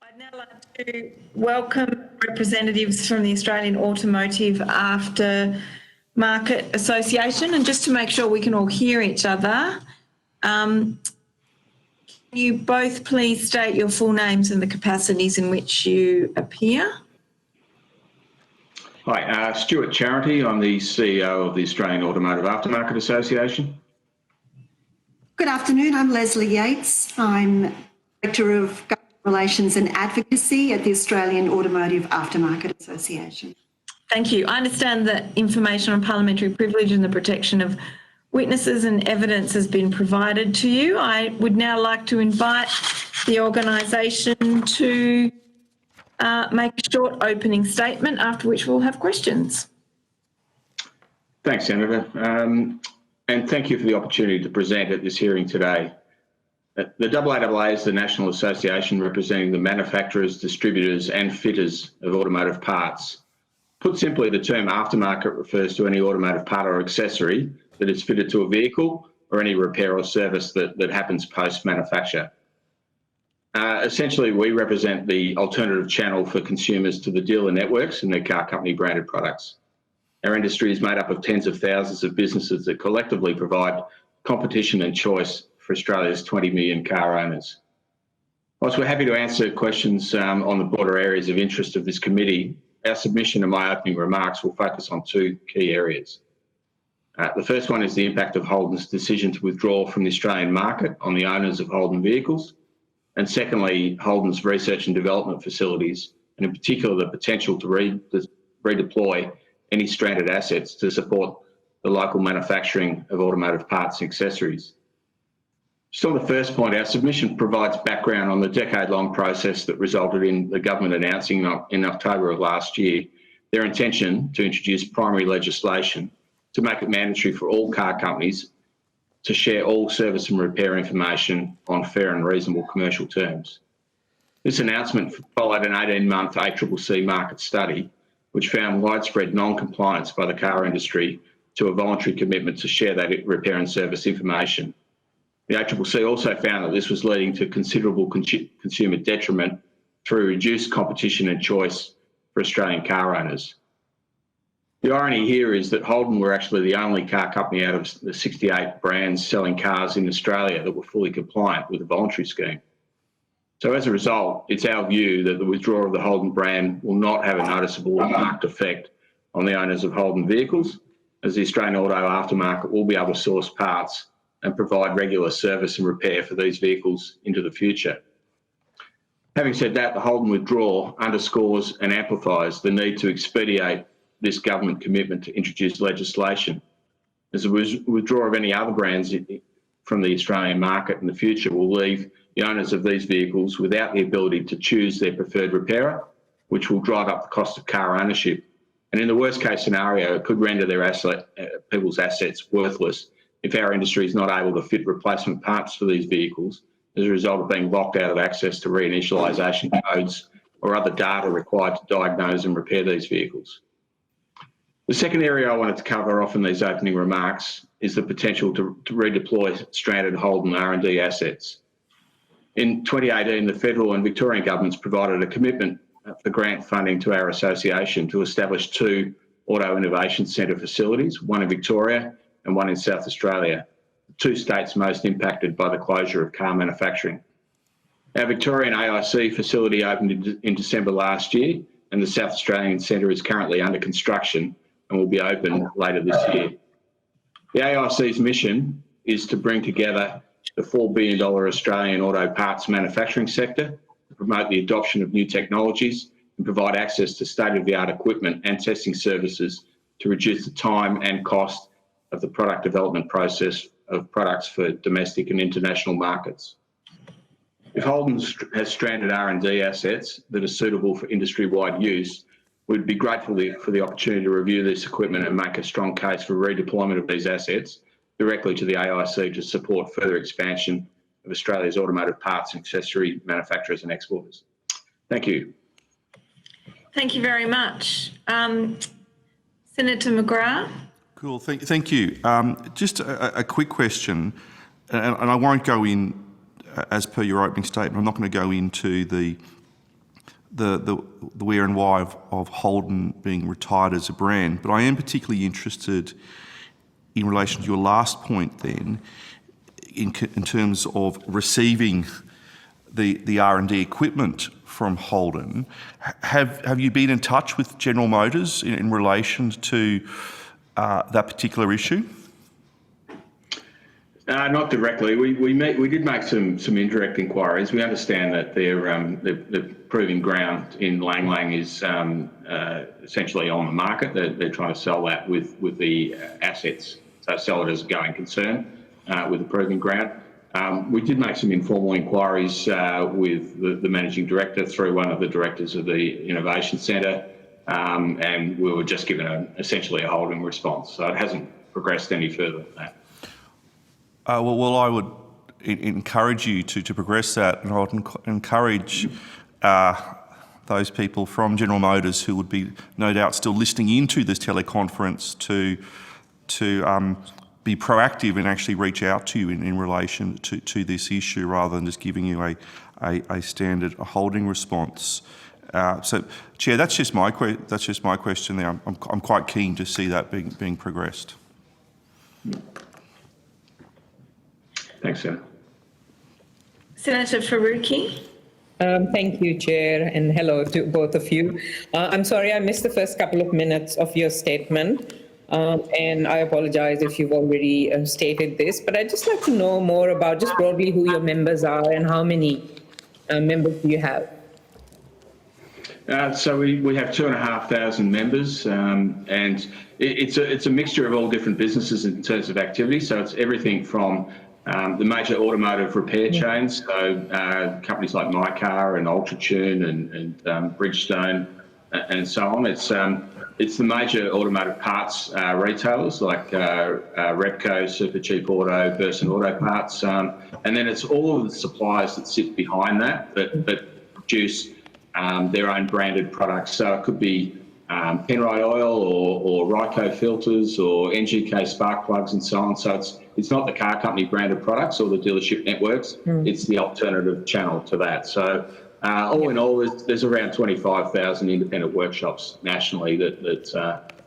I'd now like to welcome representatives from the Australian Automotive Aftermarket Association, and just to make sure we can all hear each other, can you both please state your full names and the capacities in which you appear? Hi, Stuart Charity. I'm the CEO of the Australian Automotive Aftermarket Association. Good afternoon. I'm Leslie Yates. I'm Director of Government Relations and Advocacy at the Australian Automotive Aftermarket Association. Thank you. I understand that information on parliamentary privilege and the protection of witnesses and evidence has been provided to you. I would now like to invite the organisation to make a short opening statement, after which we'll have questions. Thanks, Senator, and thank you for the opportunity to present at this hearing today. The AAA is the national association representing the manufacturers, distributors and fitters of automotive parts. Put simply, the term aftermarket refers to any automotive part or accessory that is fitted to a vehicle or any repair or service that happens post-manufacture. Essentially, we represent the alternative channel for consumers to the dealer networks and their car company branded products. Our industry is made up of tens of thousands of businesses that collectively provide competition and choice for Australia's 20 million car owners. Whilst we're happy to answer questions on the broader areas of interest of this committee, our submission and my opening remarks will focus on two key areas. The first one is the impact of Holden's decision to withdraw from the Australian market on the owners of Holden vehicles. And secondly, Holden's research and development facilities, and in particular the potential to redeploy any stranded assets to support the local manufacturing of automotive parts and accessories. Just on the first point, our submission provides background on the decade-long process that resulted in the government announcing in October of last year their intention to introduce primary legislation to make it mandatory for all car companies to share all service and repair information on fair and reasonable commercial terms. This announcement followed an 18-month ACCC market study, which found widespread non-compliance by the car industry to a voluntary commitment to share that repair and service information. The ACCC also found that this was leading to considerable consumer detriment through reduced competition and choice for Australian car owners. The irony here is that Holden were actually the only car company out of the 68 brands selling cars in Australia that were fully compliant with the voluntary scheme. So as a result, it's our view that the withdrawal of the Holden brand will not have a noticeable or marked effect on the owners of Holden vehicles, as the Australian Auto Aftermarket will be able to source parts and provide regular service and repair for these vehicles into the future. Having said that, the Holden withdrawal underscores and amplifies the need to expedite this government commitment to introduce legislation, as the withdrawal of any other brands from the Australian market in the future will leave the owners of these vehicles without the ability to choose their preferred repairer, which will drive up the cost of car ownership. And in the worst case scenario, it could render their people's assets worthless if our industry is not able to fit replacement parts for these vehicles as a result of being locked out of access to reinitialisation codes or other data required to diagnose and repair these vehicles. The second area I wanted to cover off in these opening remarks is the potential to redeploy stranded Holden R&D assets. In 2018, the federal and Victorian governments provided a commitment for grant funding to our association to establish two Auto Innovation Centre facilities, one in Victoria and one in South Australia, the two states most impacted by the closure of car manufacturing. Our Victorian AIC facility opened in December last year, and the South Australian Centre is currently under construction and will be open later this year. The AIC's mission is to bring together the $4 billion Australian auto parts manufacturing sector to promote the adoption of new technologies and provide access to state-of-the-art equipment and testing services to reduce the time and cost of the product development process of products for domestic and international markets. If Holden has stranded R&D assets that are suitable for industry-wide use, we'd be grateful for the opportunity to review this equipment and make a strong case for redeployment of these assets directly to the AIC to support further expansion of Australia's automotive parts and accessory manufacturers and exporters. Thank you. Thank you very much. Senator McGrath. Cool, thank you. Just a quick question, and I won't go in, as per your opening statement, I'm not going to go into the the where and why of Holden being retired as a brand, but I am particularly interested in relation to your last point then, in terms of receiving the R&D equipment from Holden. Have you been in touch with General Motors in relation to that particular issue? Not directly. We did make some indirect inquiries. We understand that the proving ground in Lang Lang is essentially on the market. They're trying to sell that with the assets, so sell it as a going concern with the proving ground. We did make some informal inquiries with the managing director through one of the directors of the Innovation Centre, and we were just given essentially a holding response. So it hasn't progressed any further than that. Well, I would encourage you to progress that, and I would encourage those people from General Motors who would be no doubt still listening into this teleconference to be proactive and actually reach out to you in relation to this issue, rather than just giving you a standard holding response. So, Chair, that's just my question there. I'm quite keen to see that being progressed. Thanks, Senator. Senator Faruqi. Thank you, Chair, and hello to both of you. I'm sorry I missed the first couple of minutes of your statement, and I apologize if you've already stated this, but I'd just like to know more about just broadly who your members are and how many members do you have? So we have 2,500 members, and it's a mixture of all different businesses in terms of activity. So it's everything from the major automotive repair chains, so companies like MyCar and UltraTune and Bridgestone and so on. It's the major automotive parts retailers like Repco, Supercheap Auto, Burson Auto Parts, and then it's all of the suppliers that sit behind that produce their own branded products. So it could be Penrite Oil or Ryco filters or NGK spark plugs and so on. So it's not the car company branded products or the dealership networks. It's the alternative channel to that. So all in all, there's around 25,000 independent workshops nationally that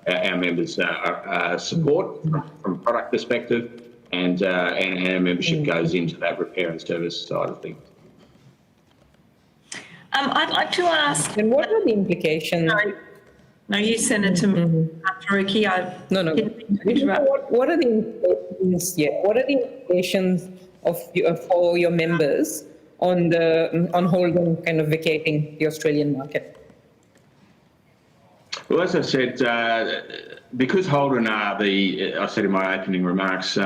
our members support from a product perspective, and our membership goes into that repair and service side of things. I'd like to ask. And what are the implications? No, you Senator Faruqi. No. What are the implications? Yeah, what are the implications for your members on Holden kind of vacating the Australian market? Well, as I said, because Holden I said in my opening remarks,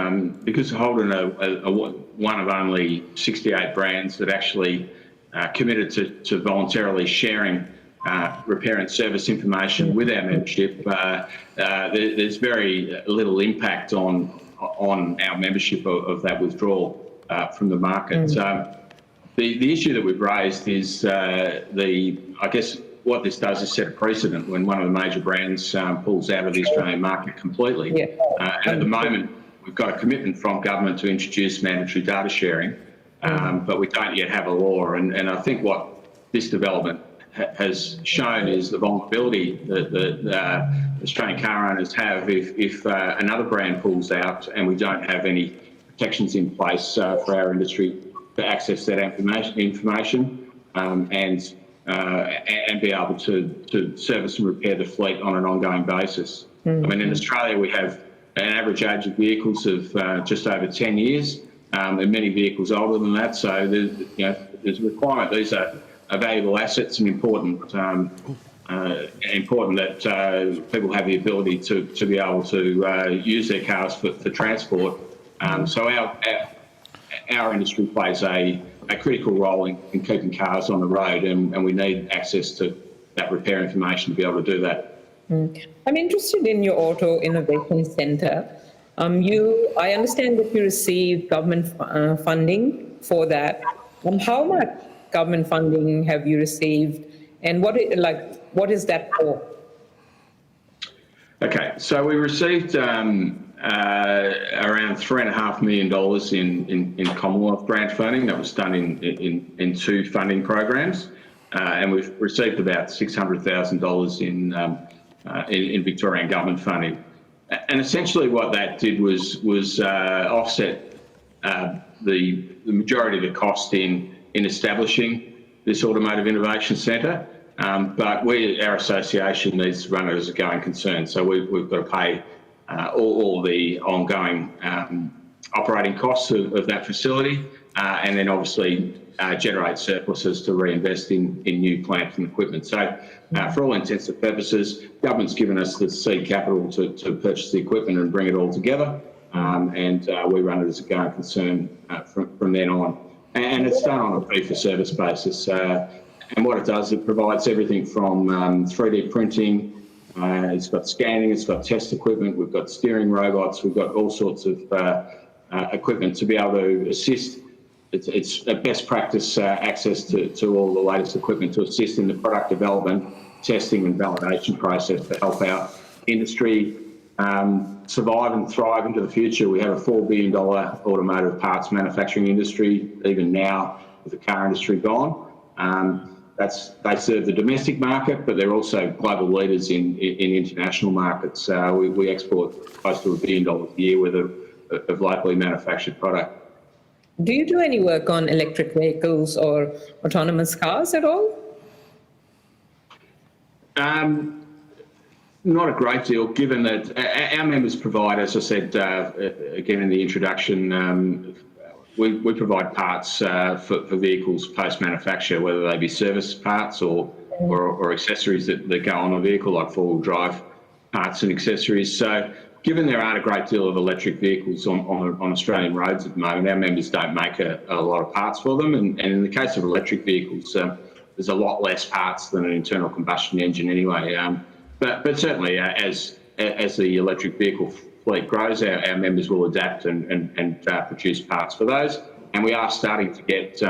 because Holden are one of only 68 brands that actually committed to voluntarily sharing repair and service information with our membership, there's very little impact on our membership of that withdrawal from the market. The issue that we've raised is I guess what this does is set a precedent when one of the major brands pulls out of the Australian market completely. And at the moment, we've got a commitment from government to introduce mandatory data sharing, but we don't yet have a law. And I think what this development has shown is the vulnerability that Australian car owners have if another brand pulls out and we don't have any protections in place for our industry to access that information and be able to service and repair the fleet on an ongoing basis. I mean, in Australia, we have an average age of vehicles of just over 10 years, and many vehicles older than that. So there's a requirement. These are valuable assets and important that people have the ability to be able to use their cars for transport. So our industry plays a critical role in keeping cars on the road, and we need access to that repair information to be able to do that. I'm interested in your Auto Innovation Centre. I understand that you receive government funding for that. How much government funding have you received, and what is that for? Okay, so we received around $3.5 million in Commonwealth grant funding. That was done in two funding programs. and we've received about $600,000 in Victorian government funding. And essentially what that did was offset the majority of the cost in establishing this Automotive Innovation Centre. But our association needs to run it as a going concern. So we've got to pay all the ongoing operating costs of that facility, and then obviously generate surpluses to reinvest in new plant and equipment. So for all intents and purposes, government's given us the seed capital to purchase the equipment and bring it all together, and we run it as a going concern from then on. And it's done on a fee-for-service basis. And what it does, it provides everything from 3D printing, it's got scanning, it's got test equipment, we've got steering robots, we've got all sorts of equipment to be able to assist. It's a best practice access to all the latest equipment to assist in the product development, testing and validation process to help our industry survive and thrive into the future. We have a $4 billion automotive parts manufacturing industry, even now with the car industry gone. They serve the domestic market, but they're also global leaders in international markets. We export close to $1 billion a year worth of locally manufactured product. Do you do any work on electric vehicles or autonomous cars at all? Not a great deal, given that our members provide, as I said again in the introduction, we provide parts for vehicles post-manufacture, whether they be service parts or accessories that go on a vehicle, like four-wheel drive parts and accessories. So given there aren't a great deal of electric vehicles on Australian roads at the moment, our members don't make a lot of parts for them. And in the case of electric vehicles, there's a lot less parts than an internal combustion engine anyway. But certainly, as the electric vehicle fleet grows, our members will adapt and produce parts for those. And we are starting to get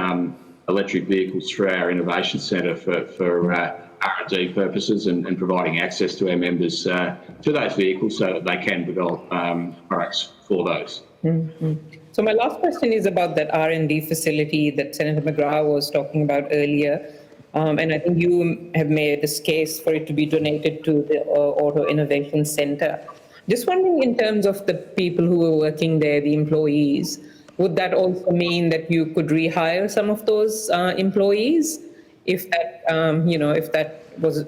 electric vehicles through our innovation centre for R&D purposes and providing access to our members to those vehicles so that they can develop products for those. Mm-hmm. So my last question is about that R&D facility that Senator McGrath was talking about earlier. And I think you have made this case for it to be donated to the Auto Innovation Centre. Just wondering, in terms of the people who are working there, the employees, would that also mean that you could rehire some of those employees if that, if that was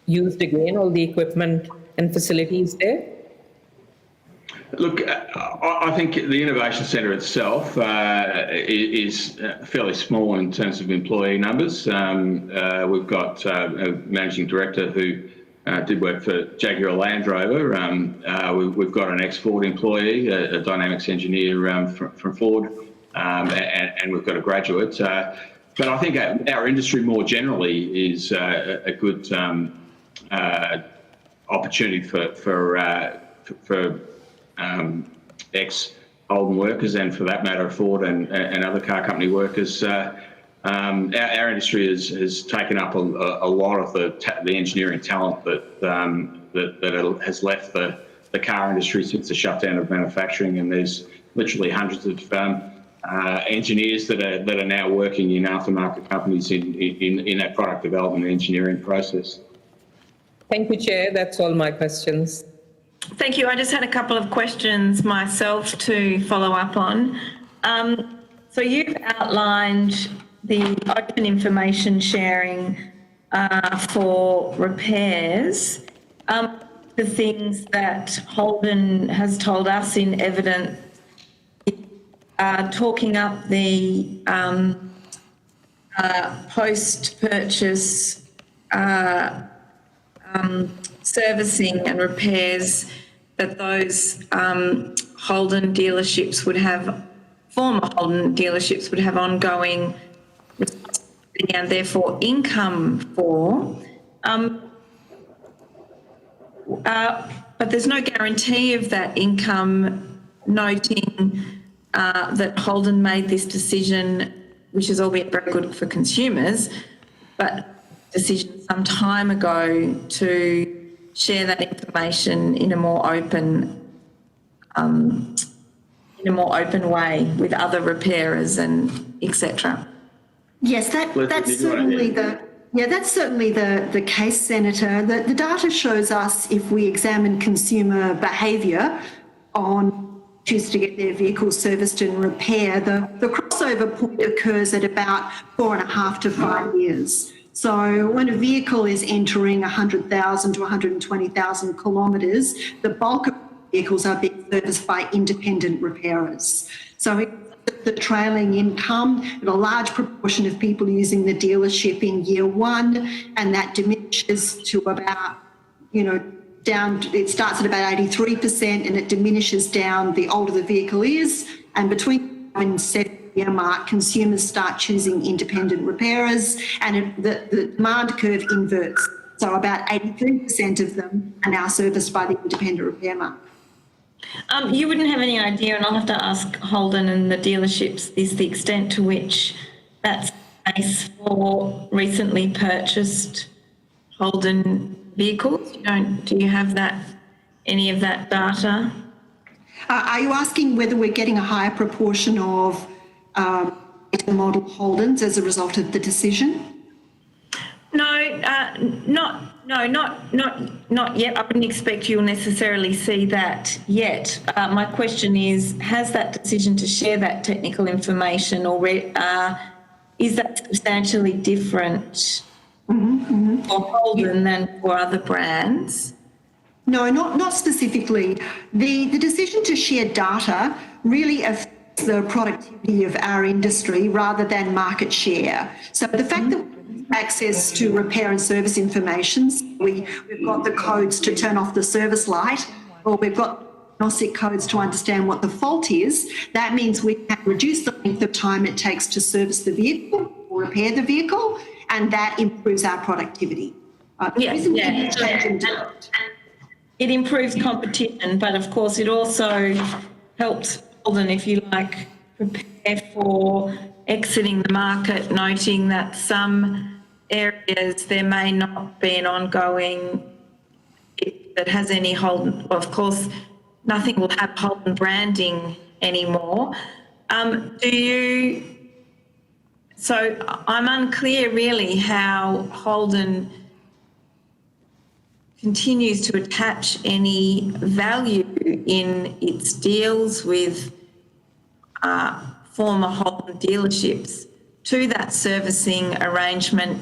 used again, all the equipment and facilities there? Look, I think the Innovation Centre itself is fairly small in terms of employee numbers. We've got a managing director who did work for Jaguar Land Rover. We've got an ex-Ford employee, a dynamics engineer from Ford, and we've got a graduate. But I think our industry more generally is a good opportunity for ex-Holden workers, and for that matter, Ford and other car company workers. Our industry has taken up a lot of the engineering talent that has left the car industry since the shutdown of manufacturing, and there's literally hundreds of engineers that are now working in aftermarket companies in that product development and engineering process. Thank you, Chair. That's all my questions. Thank you. I just had a couple of questions myself to follow up on. So you've outlined the open information sharing for repairs. The things that Holden has told us in evidence, talking up the post-purchase servicing and repairs that those Holden dealerships would have, former Holden dealerships would have ongoing responsibility and therefore income for. But there's no guarantee of that income, noting that Holden made this decision, which is albeit very good for consumers, but decision some time ago to share that information in a more open way with other repairers and etc. Yes, that's certainly the Yeah, that's certainly the case, Senator. The data shows us, if we examine consumer behaviour on choose to get their vehicles serviced and repaired, the crossover point occurs at about 4.5 to 5 years. So when a vehicle is entering 100,000 to 120,000 kilometres, the bulk of vehicles are being serviced by independent repairers. So the trailing income and a large proportion of people using the dealership in year one, and that diminishes to about, it starts at about 83% and it diminishes down the older the vehicle is, and between 5 and 7 year mark, consumers start choosing independent repairers, and the demand curve inverts. So about 83% of them are now serviced by the independent repair market. You wouldn't have any idea, and I'll have to ask Holden and the dealerships, is the extent to which that's the case for recently purchased Holden vehicles? Do you have any of that data? Are you asking whether we're getting a higher proportion of model Holdens as a result of the decision? No, not yet. I wouldn't expect you'll necessarily see that yet. My question is, has that decision to share that technical information is that substantially different for Holden than for other brands? No, not specifically. The decision to share data really affects the productivity of our industry rather than market share. So the fact that access to repair and service information, we've got the codes to turn off the service light, or we've got diagnostic codes to understand what the fault is, that means we can reduce the length of time it takes to service the vehicle or repair the vehicle, and that improves our productivity. It improves competition, but of course it also helps Holden, if you like, prepare for exiting the market, noting that some areas there may not be an ongoing that has any Holden. Of course, nothing will have Holden branding anymore. So I'm unclear really how Holden continues to attach any value in its deals with former Holden dealerships to that servicing arrangement.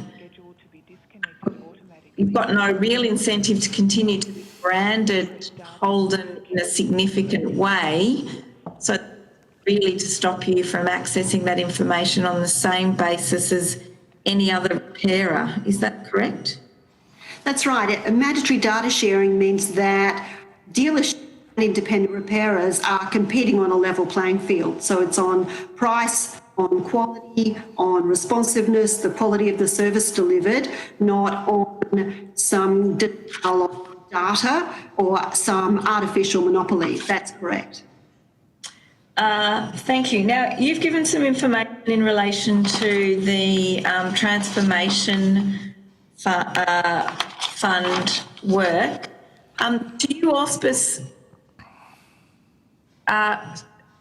You've got no real incentive to continue to be branded Holden in a significant way, so really to stop you from accessing that information on the same basis as any other repairer. Is that correct? That's right. Mandatory data sharing means that dealerships and independent repairers are competing on a level playing field. So it's on price, on quality, on responsiveness, the quality of the service delivered, not on some detail of data or some artificial monopoly. That's correct. Thank you. Now, you've given some information in relation to the transformation fund work. Do you auspice,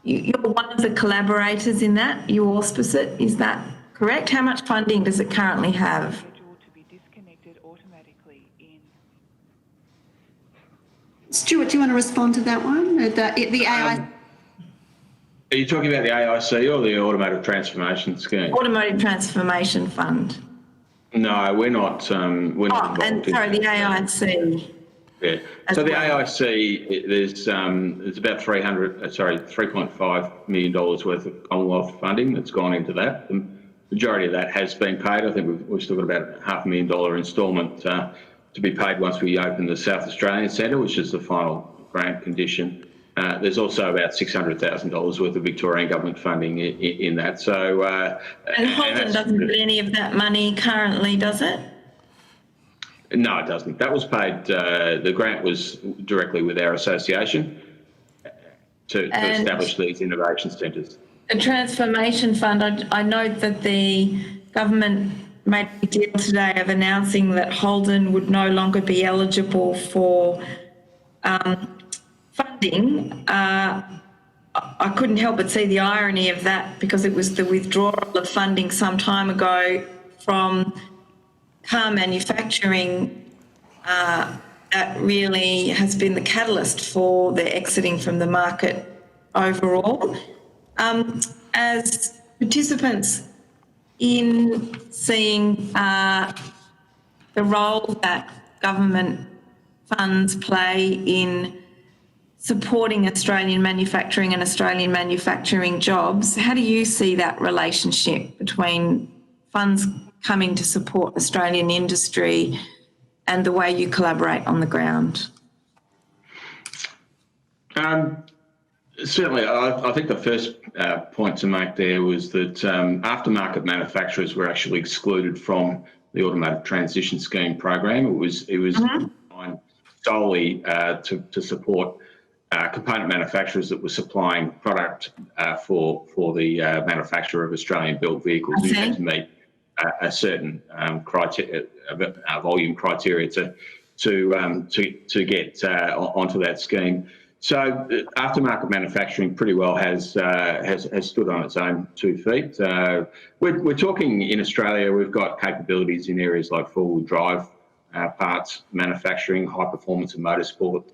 you're one of the collaborators in that, you auspice it, is that correct? How much funding does it currently have? Stuart, do you want to respond to that one? The AI... Are you talking about the AIC or the Automotive Transformation Scheme? Automotive Transformation Fund. No, we're not involved and sorry, the AIC. Yeah. So the AIC, there's about $3.5 million worth of Commonwealth funding that's gone into that. The majority of that has been paid. I think we've still got about $500,000 instalment to be paid once we open the South Australian Centre, which is the final grant condition. There's also about $600,000 worth of Victorian government funding in that. So, and Holden doesn't get any of that money currently, does it? No, it doesn't. That was paid. The grant was directly with our association to establish these innovation centres. The Transformation Fund. I note that the government made a deal today of announcing that Holden would no longer be eligible for funding. I couldn't help but see the irony of that because it was the withdrawal of funding some time ago from car manufacturing, that really has been the catalyst for their exiting from the market overall. As participants in seeing the role that government funds play in supporting Australian manufacturing and Australian manufacturing jobs, how do you see that relationship between funds coming to support Australian industry and the way you collaborate on the ground? Certainly, I think the first point to make there was that aftermarket manufacturers were actually excluded from the Automotive Transition Scheme program. It was designed solely to support component manufacturers that were supplying product for the manufacture of Australian-built vehicles. You had to meet a certain volume criteria to get onto that scheme. So aftermarket manufacturing pretty well has stood on its own 2 feet. We're talking in Australia, we've got capabilities in areas like four-wheel drive parts manufacturing, high performance and motorsport,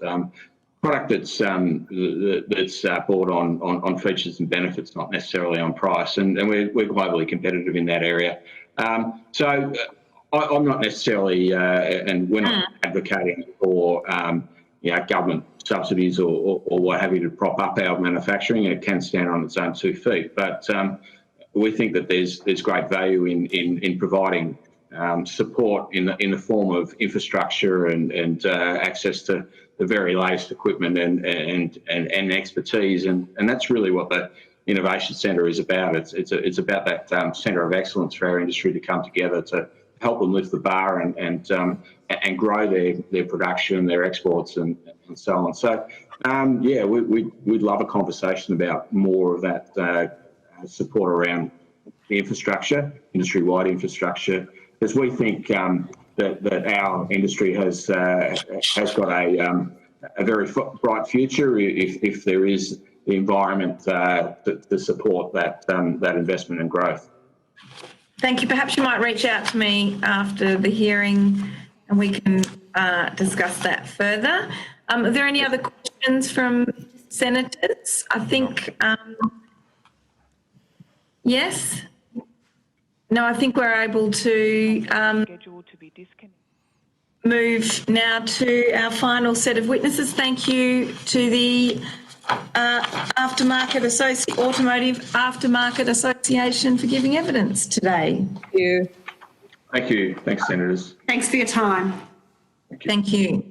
product that's bought on features and benefits, not necessarily on price, and we're globally competitive in that area. So I'm not necessarily, and we're not advocating for government subsidies or what have you to prop up our manufacturing. It can stand on its own 2 feet, but we think that there's great value in providing support in the form of infrastructure and access to the very latest equipment and expertise, and that's really what the Innovation Centre is about. It's about that centre of excellence for our industry to come together to help them lift the bar and grow their production, their exports, and so on. So we'd love a conversation about more of that support around the infrastructure, industry-wide infrastructure, because we think that our industry has got a very bright future if there is the environment to support that investment and growth. Thank you. Perhaps you might reach out to me after the hearing and we can discuss that further. Are there any other questions from senators? I think, yes? No, I think we're able to move now to our final set of witnesses. Thank you to the Automotive Aftermarket Association for giving evidence today. Thank you. Thank you. Thanks, Senators. Thanks for your time. Thank you.